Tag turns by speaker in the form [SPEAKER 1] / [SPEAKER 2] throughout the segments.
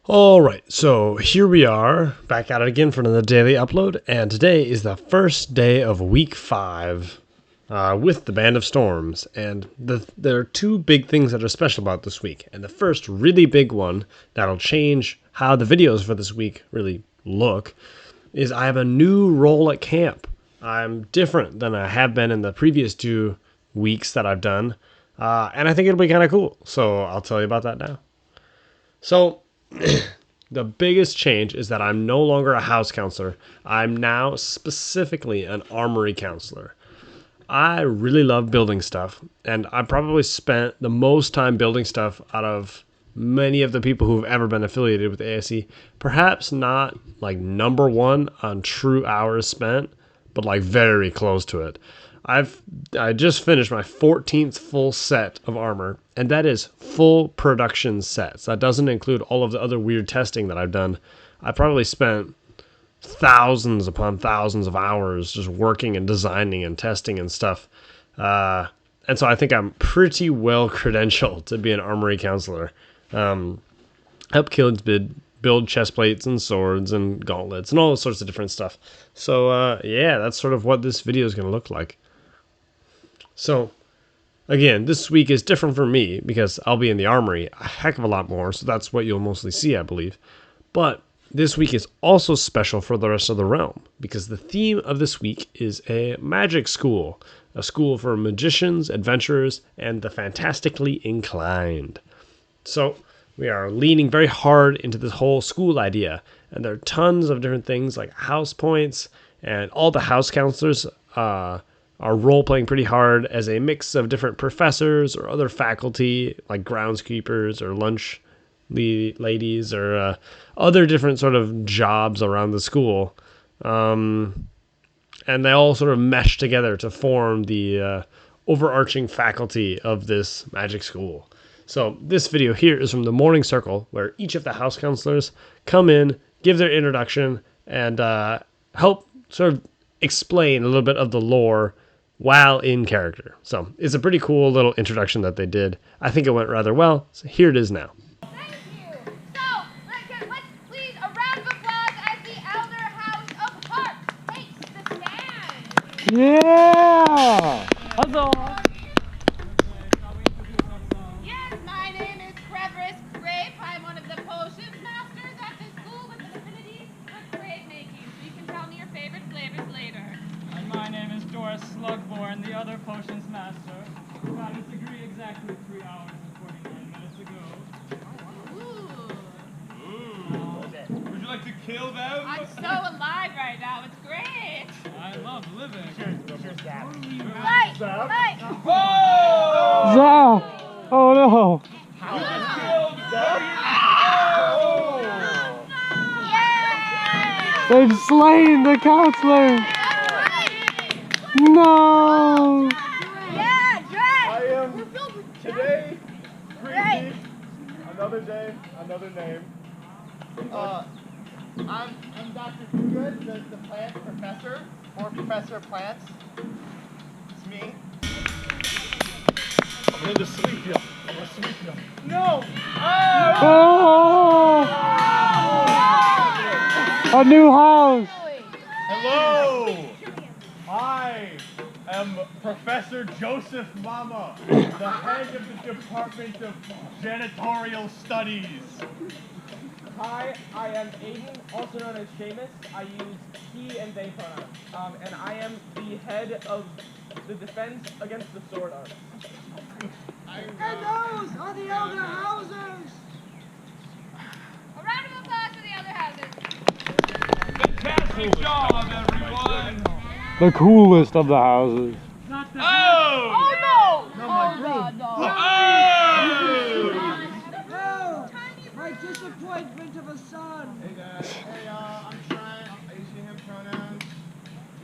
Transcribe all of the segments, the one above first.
[SPEAKER 1] Alright, so here we are, back at it again for another daily upload, and today is the first day of week 5 with the Band of Storms, and there are two big things that are special about this week, and the first really big one that'll change how the videos for this week really look is I have a new role at camp. I'm different than I have been in the previous 2 weeks that I've done, and I think it'll be kind of cool, so I'll tell you about that now. So, the biggest change is that I'm no longer a house counselor. I'm now specifically an armory counselor. I really love building stuff, and I probably spent the most time building stuff out of many of the people who've ever been affiliated with ASE. Perhaps not like number one on true hours spent, but like very close to it. I just finished my 14th full set of armor, and that is full production sets. That doesn't include all of the other weird testing that I've done. I probably spent thousands upon thousands of hours just working and designing and testing and stuff. And so I think I'm pretty well credentialed to be an armory counselor. Help kids build chest plates and swords and gauntlets and all sorts of different stuff. So yeah, that's sort of what this video is going to look like. So, again, this week is different for me because I'll be in the armory a heck of a lot more, so that's what you'll mostly see, I believe. But this week is also special for the rest of the realm because the theme of this week is a magic school, a school for magicians, adventurers, and the fantastically inclined. So, we are leaning very hard into this whole school idea, and there are tons of different things like house points, and all the house counselors are role-playing pretty hard as a mix of different professors or other faculty, like groundskeepers or lunch ladies or other different sort of jobs around the school. And they all sort of mesh together to form the overarching faculty of this magic school. So this video here is from the morning circle, where each of the house counselors come in, give their introduction, and help sort of explain a little bit of the lore while in character. So it's a pretty cool little introduction that they did. I think it went rather well, so here it is now.
[SPEAKER 2] Thank you. So, let's please a round of applause as the Elder House of Hearts takes the stand.
[SPEAKER 3] Yeah! Hello.
[SPEAKER 2] Yes, my name is Crevice Grape. I'm one of the potions masters at this school with an affinity for grape making. So you can tell me your favorite flavors later.
[SPEAKER 3] And my name is Doris Slugborn, the other potions master. Got his degree exactly 3 hours and 49 minutes ago.
[SPEAKER 2] Ooh.
[SPEAKER 4] Would you like to kill them?
[SPEAKER 2] I'm so alive right now. It's great.
[SPEAKER 3] I love living.
[SPEAKER 2] Light! Light!
[SPEAKER 4] Whoa!
[SPEAKER 3] Zah! Oh no!
[SPEAKER 4] You just killed them!
[SPEAKER 2] Yay!
[SPEAKER 3] They've slain the counselor! No!
[SPEAKER 2] Yeah, Dre!
[SPEAKER 4] I am today,
[SPEAKER 2] Right.
[SPEAKER 4] another day, another name.
[SPEAKER 5] I'm Dr. Good, the plant professor, or Professor of Plants. It's me.
[SPEAKER 4] I'm going to sweep you. I'm going to sweep you.
[SPEAKER 5] No!
[SPEAKER 3] Oh! A new house!
[SPEAKER 4] Hello! I am Professor Joseph Mama, the head of the Department of Janitorial Studies.
[SPEAKER 5] Hi, I am Aiden, also known as Seamus. I use he and they pronouns. And I am the head of the defense against the sword arts.
[SPEAKER 6] And those are the elder houses!
[SPEAKER 2] A round of applause for the Elder Houses.
[SPEAKER 4] Fantastic job, everyone!
[SPEAKER 3] The coolest of the houses.
[SPEAKER 4] Oh!
[SPEAKER 2] Oh no!
[SPEAKER 5] No, my
[SPEAKER 2] oh
[SPEAKER 5] broom.
[SPEAKER 2] no!
[SPEAKER 4] Oh!
[SPEAKER 6] Oh, my disappointment of a son!
[SPEAKER 5] Hey guys, I'm trying. You see him pronouns?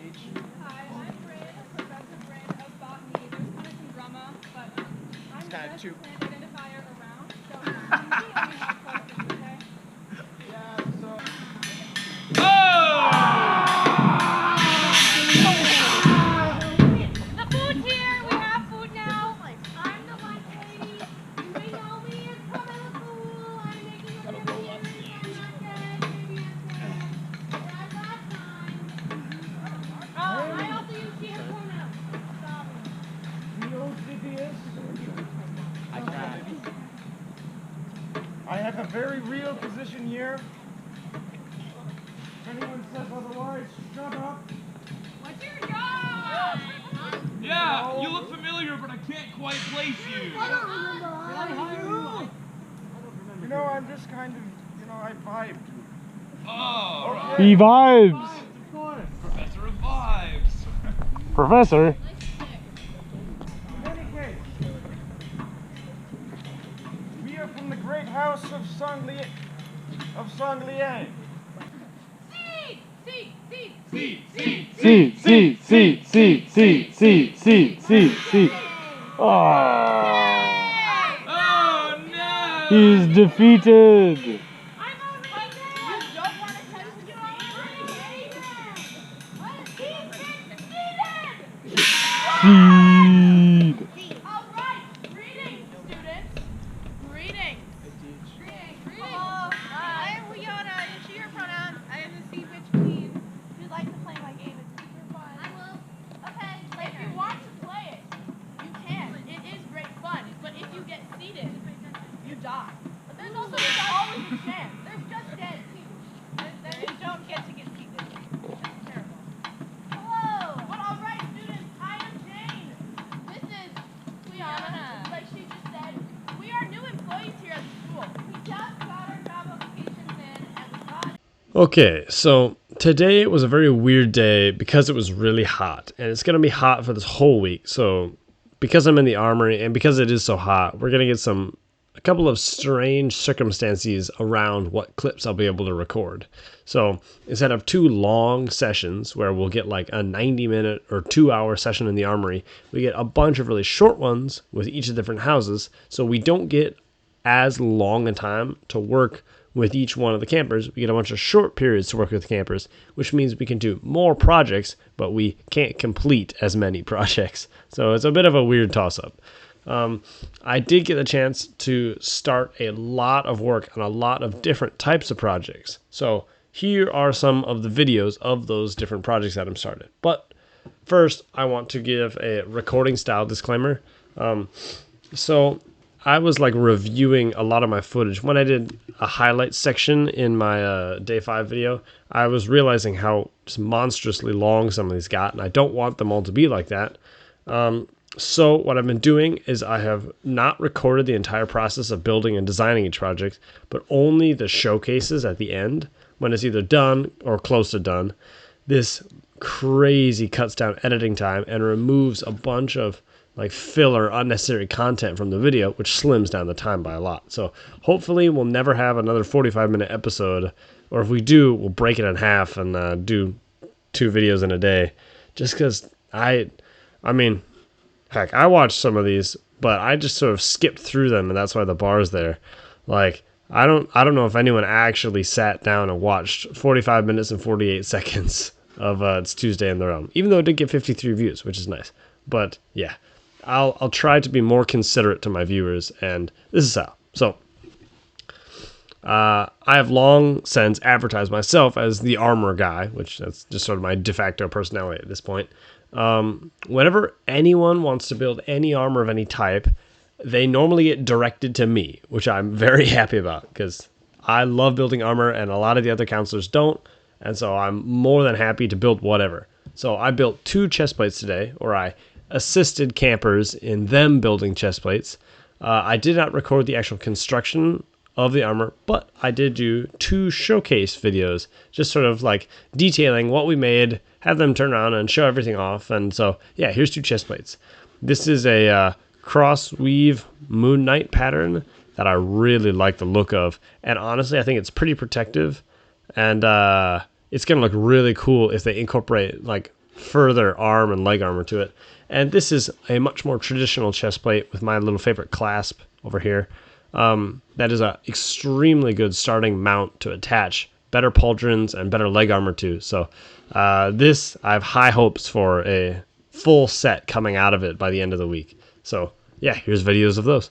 [SPEAKER 5] Teach.
[SPEAKER 2] Hi, I'm Bryn, Professor Bryn of Botany. There's kind of some drama, but I'm the
[SPEAKER 5] kinda
[SPEAKER 2] best
[SPEAKER 5] too-
[SPEAKER 2] plant identifier around, so if you have questions, okay?
[SPEAKER 5] Yeah, so.
[SPEAKER 2] The food's here! We have food now! I'm the lunch lady! You may know me as Carmela Fool! I'm making a
[SPEAKER 4] I have a very real position here. If anyone says otherwise, shut up.
[SPEAKER 2] What's your job?
[SPEAKER 4] Yeah, you look familiar, but I can't quite place you. You know, I'm just kind of, I vibe. Oh, right.
[SPEAKER 1] He vibes.
[SPEAKER 4] Professor of Vibes.
[SPEAKER 1] Professor.
[SPEAKER 4] In any case, we are from the great house of Sangliang.
[SPEAKER 1] See. Oh,
[SPEAKER 4] no!
[SPEAKER 1] he's defeated.
[SPEAKER 2] I'm on my You don't want to touch the
[SPEAKER 1] Seed.
[SPEAKER 2] All right, greetings, students. Greetings. Hello, I am Leona. It's your pronouns. I am the sea witch queen. If you'd like to play my game, it's super fun. I will. Okay, if you want to play it, you can. It is great fun. But if you get seated, you die. But there's also always a chance. There's just dead too. Then you don't get to get seated. That's terrible. Hello. But all right, students. I am Jane. This is Liana. Like she just said, we are new employees here at the school. We just got our job applications in and we got.
[SPEAKER 1] Okay, so today was a very weird day because it was really hot, and it's gonna be hot for this whole week. So because I'm in the armory and because it is so hot, we're gonna get a couple of strange circumstances around what clips I'll be able to record. So instead of 2 long sessions where we'll get like a 90-minute or 2-hour session in the armory, we get a bunch of really short ones with each of the different houses. So we don't get as long a time to work with each one of the campers. We get a bunch of short periods to work with the campers, which means we can do more projects, but we can't complete as many projects. So it's a bit of a weird toss-up. I did get a chance to start a lot of work on a lot of different types of projects. So here are some of the videos of those different projects that I'm started. But first, I want to give a recording style disclaimer. So I was like reviewing a lot of my footage. When I did a highlight section in my day 5 video, I was realizing how just monstrously long some of these got, and I don't want them all to be like that. So what I've been doing is I have not recorded the entire process of building and designing each project, but only the showcases at the end when it's either done or close to done. This crazy cuts down editing time and removes a bunch of like filler, unnecessary content from the video, which slims down the time by a lot. So hopefully we'll never have another 45-minute episode, or if we do, we'll break it in half and do 2 videos in a day. Just because I mean, heck, I watched some of these, but I just sort of skipped through them, and that's why the bar's there. Like, I don't know if anyone actually sat down and watched 45 minutes and 48 seconds of It's Tuesday in the Realm, even though it did get 53 views, which is nice. But yeah, I'll try to be more considerate to my viewers, and this is how. So I have long since advertised myself as the armor guy, which that's just sort of my de facto personality at this point. Whenever anyone wants to build any armor of any type, they normally get directed to me, which I'm very happy about because I love building armor and a lot of the other counselors don't. And so I'm more than happy to build whatever. So I built 2 chest plates today, or I assisted campers in them building chest plates. I did not record the actual construction of the armor, but I did do 2 showcase videos, just sort of like detailing what we made, have them turn around and show everything off. And so, yeah, here's 2 chest plates. This is a cross weave Moon Knight pattern that I really like the look of. And honestly, I think it's pretty protective. And it's going to look really cool if they incorporate like further arm and leg armor to it. And this is a much more traditional chest plate with my little favorite clasp over here. That is a extremely good starting mount to attach better pauldrons and better leg armor to. So this, I have high hopes for a full set coming out of it by the end of the week. So yeah, here's videos of those.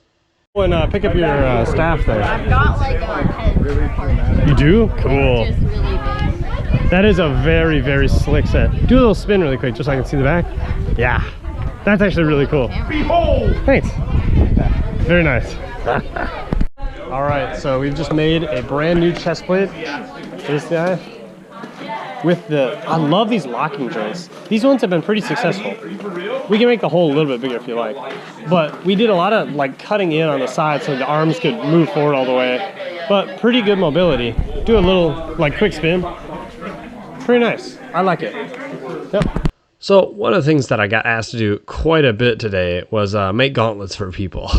[SPEAKER 1] And pick up your staff there.
[SPEAKER 7] I've got like a head.
[SPEAKER 1] You do? Cool.
[SPEAKER 7] Just really big.
[SPEAKER 1] That is a very, very slick set. Do a little spin really quick just so I can see the back. Yeah, that's actually really cool.
[SPEAKER 4] Behold!
[SPEAKER 1] Thanks. Very nice. All right, so we've just made a brand new chest plate for this guy. With I love these locking joints. These ones have been pretty successful. We can make the hole a little bit bigger if you like. But we did a lot of like cutting in on the side so the arms could move forward all the way. But pretty good mobility. Do a little like quick spin. Pretty nice. I like it. Yep. So one of the things that I got asked to do quite a bit today was make gauntlets for people.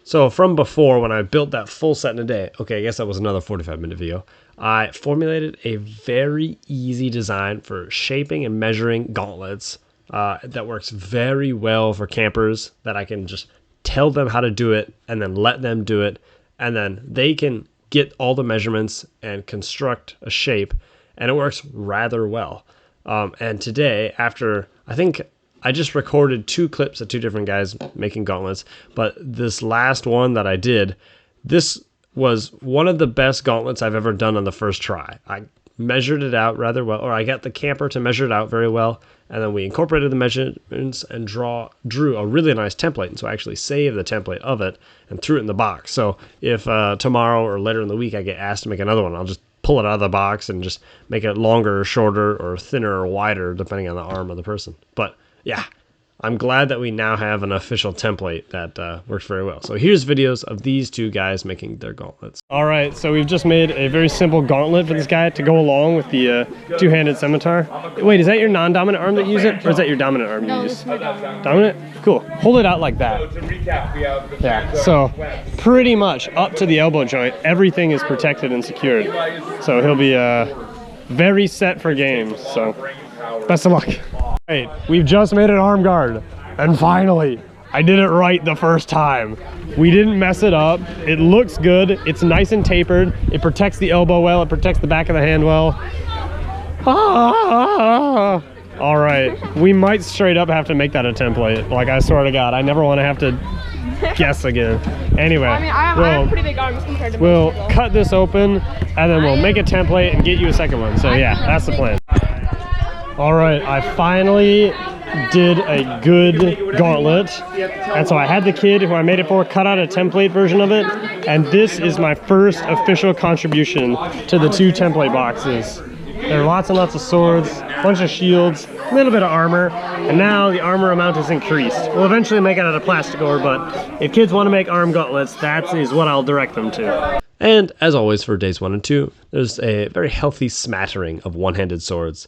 [SPEAKER 1] So from before, when I built that full set in a day, okay, I guess that was another 45-minute video, I formulated a very easy design for shaping and measuring gauntlets that works very well for campers, that I can just tell them how to do it and then let them do it, and then they can get all the measurements and construct a shape, and it works rather well. And today, after, I think I just recorded 2 clips of 2 different guys making gauntlets, but this last one that I did, this was one of the best gauntlets I've ever done on the first try. I measured it out rather well, or I got the camper to measure it out very well, and then we incorporated the measurements and drew a really nice template. And so I actually saved the template of it and threw it in the box. So if tomorrow or later in the week I get asked to make another one, I'll just pull it out of the box and just make it longer or shorter or thinner or wider depending on the arm of the person. But yeah, I'm glad that we now have an official template that works very well. So here's videos of these 2 guys making their gauntlets. All right, so we've just made a very simple gauntlet for this guy to go along with the 2-handed scimitar. Wait, is that your non-dominant arm that you use it? Or is that your dominant arm you use?
[SPEAKER 7] this is my dominant.
[SPEAKER 1] Dominant? Cool. Hold it out like that. Yeah, so pretty much up to the elbow joint, everything is protected and secured. So he'll be very set for games, so best of luck. Right, we've just made an arm guard, and finally, I did it right the first time. We didn't mess it up. It looks good. It's nice and tapered. It protects the elbow well. It protects the back of the hand well. Ah! All right, we might straight up have to make that a template. Like, I swear to God, I never want to have to guess again. Anyway,
[SPEAKER 5] I mean, I have pretty big arms compared to
[SPEAKER 1] we'll
[SPEAKER 5] most people.
[SPEAKER 1] cut this open, and then we'll make a template and get you a second one. So yeah, that's the plan. All right, I finally did a good gauntlet, and so I had the kid who I made it for cut out a template version of it, and this is my first official contribution to the 2 template boxes. There are lots and lots of swords, a bunch of shields, a little bit of armor, and now the armor amount is increased. We'll eventually make it out of plastic ore, but if kids want to make arm gauntlets, that is what I'll direct them to. And as always for days 1 and 2, there's a very healthy smattering of one-handed swords.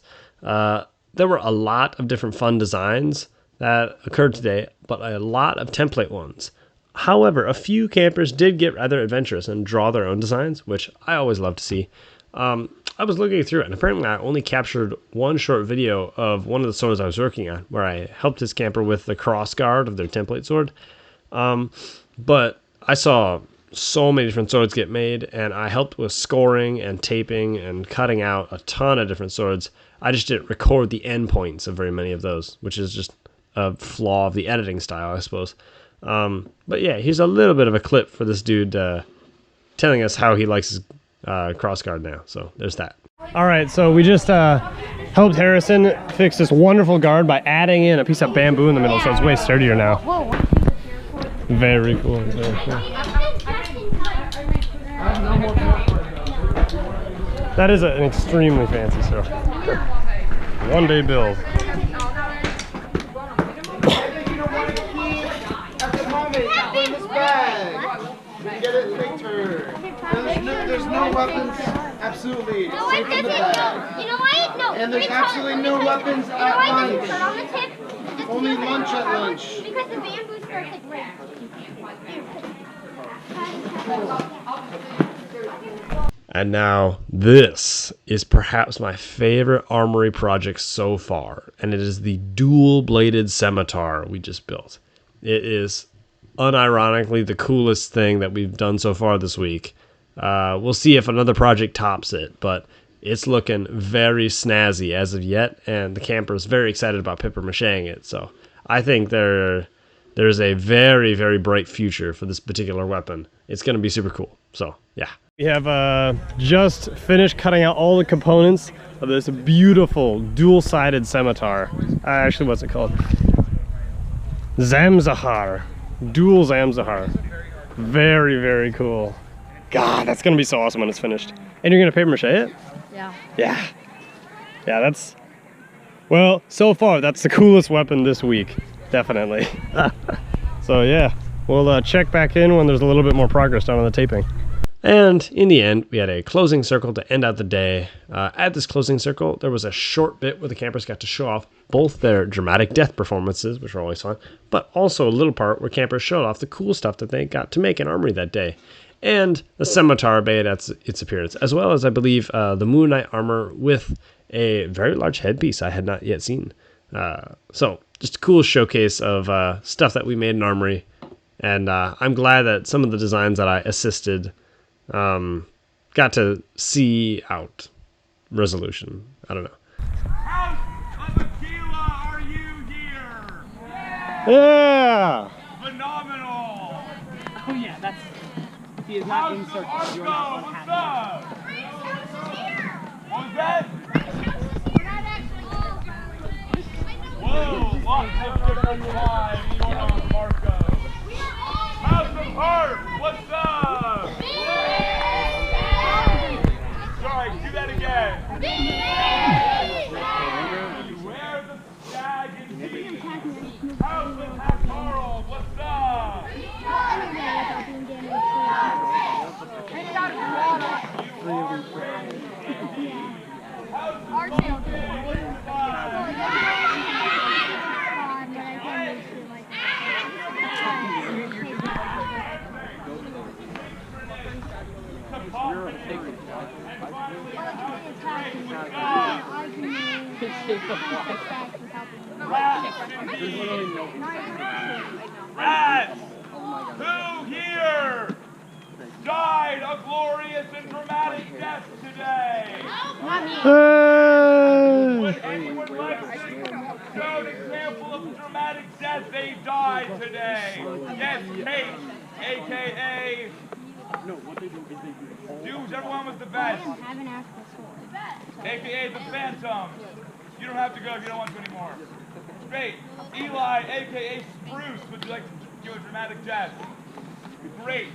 [SPEAKER 1] There were a lot of different fun designs that occurred today, but a lot of template ones. However, a few campers did get rather adventurous and draw their own designs, which I always love to see. I was looking through it, and apparently I only captured 1 short video of one of the swords I was working on, where I helped this camper with the cross guard of their template sword. But I saw so many different swords get made, and I helped with scoring and taping and cutting out a ton of different swords. I just didn't record the endpoints of very many of those, which is just a flaw of the editing style, I suppose. But yeah, here's a little bit of a clip for this dude telling us how he likes his crossguard now. So there's that. All right, so we just helped Harrison fix this wonderful guard by adding in a piece of bamboo in the middle, so it's way sturdier now. Very cool, very cool. That is an extremely fancy stuff. 1-day build.
[SPEAKER 4] There's no weapons, absolutely.
[SPEAKER 7] No, it doesn't. No. You know what? No.
[SPEAKER 4] And there's absolutely no weapons at lunch.
[SPEAKER 7] Turn on the tip. Just
[SPEAKER 4] Only
[SPEAKER 7] feel
[SPEAKER 4] lunch
[SPEAKER 7] like
[SPEAKER 4] at lunch.
[SPEAKER 7] Because the bamboo starts like right.
[SPEAKER 1] And now this is perhaps my favorite armory project so far, and it is the dual-bladed scimitar we just built. It is unironically the coolest thing that we've done so far this week. We'll see if another project tops it, but it's looking very snazzy as of yet, and the camper is very excited about papier-mâchéing it, so I think there's a very, very bright future for this particular weapon. It's going to be super cool, so yeah. We have just finished cutting out all the components of this beautiful dual-sided scimitar. Actually, what's it called? Zamzahar. Dual Zamzahar. Very, very cool. God, that's gonna be so awesome when it's finished. And you're gonna paper mache it?
[SPEAKER 7] Yeah.
[SPEAKER 1] Yeah. Yeah, that's, well, so far, that's the coolest weapon this week. Definitely. So yeah, we'll check back in when there's a little bit more progress done on the taping. And in the end, we had a closing circle to end out the day. At this closing circle, there was a short bit where the campers got to show off both their dramatic death performances, which were always fun, but also a little part where campers showed off the cool stuff that they got to make in Armory that day. And the scimitar made its appearance, as well as, I believe, the Moon Knight armor with a very large headpiece I had not yet seen. So just a cool showcase of stuff that we made in Armory. And I'm glad that some of the designs that I assisted got to see out resolution. I don't know.
[SPEAKER 4] House of Aquila, are you here?
[SPEAKER 1] Yeah!
[SPEAKER 4] Phenomenal!
[SPEAKER 5] Oh yeah, that's. He is not in circle.
[SPEAKER 4] Arco,
[SPEAKER 5] You're not on
[SPEAKER 4] what's
[SPEAKER 5] hat.
[SPEAKER 4] up? What was that? Whoa, lots of different lives going on with Marco. House of Heart, what's up? Sorry, do that again. Beware the stag indeed. House of Hakarl, what's up? Rats! Who here died a glorious and dramatic death today? Would anyone like to show an example of dramatic death they died today? Yes, Kate, aka. Dudes, everyone was the best. AKA the Phantom. You don't have to go if you don't want to anymore. Great. Eli, aka Spruce, would you like to do a dramatic death? Great.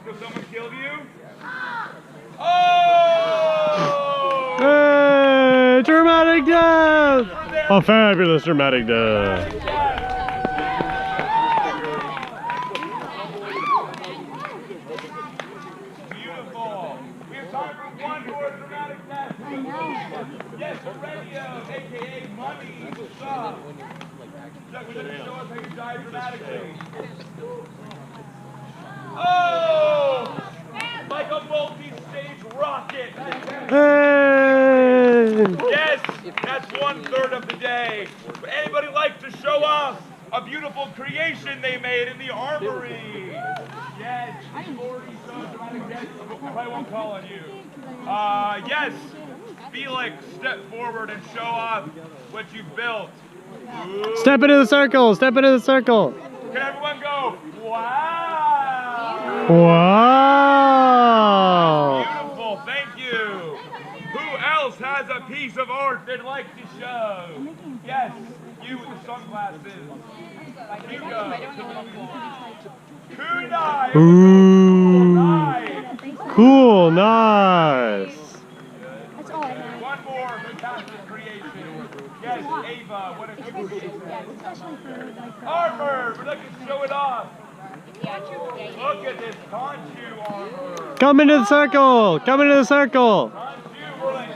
[SPEAKER 4] So someone killed you? Oh!
[SPEAKER 1] Hey! Dramatic death! A fabulous dramatic death.
[SPEAKER 4] Beautiful. We have time for one more dramatic death. Yes, Radio, aka Money. What's up? Would you like to show us how you died dramatically? Oh! Like a multi-stage rocket.
[SPEAKER 1] Hey!
[SPEAKER 4] Yes, that's 1/3 of the day. Would anybody like to show off a beautiful creation they made in the armory? Yes, you've already shown dramatic death. I probably won't call on you. Yes, Felix, step forward and show off what you built. Ooh.
[SPEAKER 1] Step into the circle! Step into the circle!
[SPEAKER 4] Can everyone go, wow!
[SPEAKER 1] Wow!
[SPEAKER 4] Beautiful, thank you. Who else has a piece of art they'd like to show? Yes, you with the sunglasses. Hugo. Kunai.
[SPEAKER 1] Ooh.
[SPEAKER 4] Cool,
[SPEAKER 1] Cool, nice!
[SPEAKER 7] That's all I have.
[SPEAKER 4] one more fantastic creation. Yes, Ava, what a good creation.
[SPEAKER 7] Especially for like
[SPEAKER 4] Armor, we'd like to show it off. Look at this Conchu armor.
[SPEAKER 1] Come into the circle! Come into the circle!
[SPEAKER 4] Conchu rolling.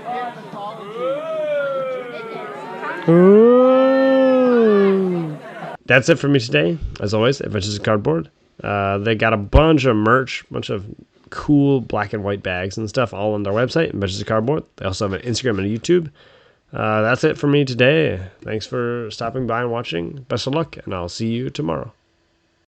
[SPEAKER 4] Ooh.
[SPEAKER 1] Ooh. That's it for me today. As always, Adventures in Cardboard. They got a bunch of merch, bunch of cool black and white bags and stuff all on their website, Adventures in Cardboard. They also have an Instagram and a YouTube. That's it for me today. Thanks for stopping by and watching. Best of luck, and I'll see you tomorrow.